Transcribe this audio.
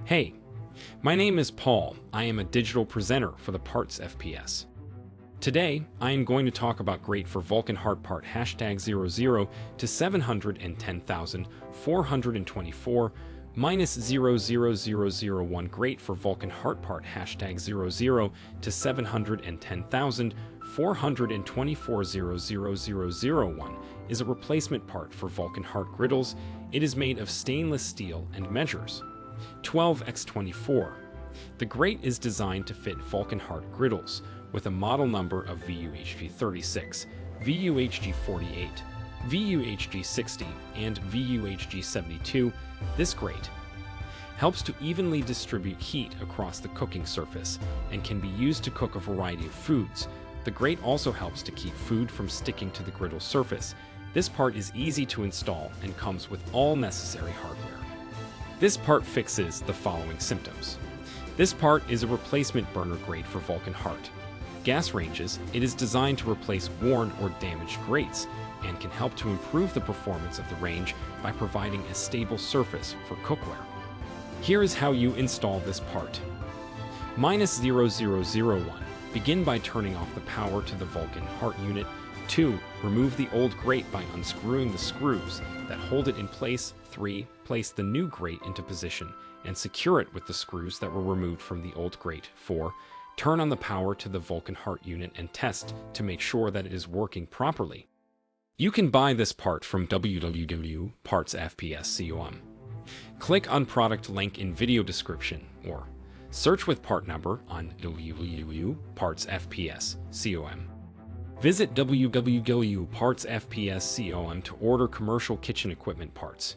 Hey, my name is Paul. I am a digital presenter for the PartsFPS. Today, I am going to talk about Grate for Vulcan Hart part #00 to 710,424 minus 00001 Grate for Vulcan Hart part #00 to 710,424 is a replacement part for Vulcan Hart griddles. It is made of stainless steel and measures 12x24. The Grate is designed to fit Vulcan Hart griddles with a model number of VUHG36, VUHG48, VUHG60, and VUHG72. This Grate helps to evenly distribute heat across the cooking surface and can be used to cook a variety of foods. The Grate also helps to keep food from sticking to the griddle surface. This part is easy to install and comes with all necessary hardware. This part fixes the following symptoms. This part is a replacement burner Grate for Vulcan Hart. Gas ranges, it is designed to replace worn or damaged grates and can help to improve the performance of the range by providing a stable surface for cookware. Here is how you install this part. Minus 0001. Begin by turning off the power to the Vulcan Hart unit. 2. Remove the old Grate by unscrewing the screws that hold it in place. 3. Place the new Grate into position and secure it with the screws that were removed from the old Grate. 4. Turn on the power to the Vulcan Hart unit and test to make sure that it is working properly. You can buy this part from www.PartsFPS.com. Click on product link in video description or search with part number on www.PartsFPS.com. Visit www.PartsFPS.com to order commercial kitchen equipment parts.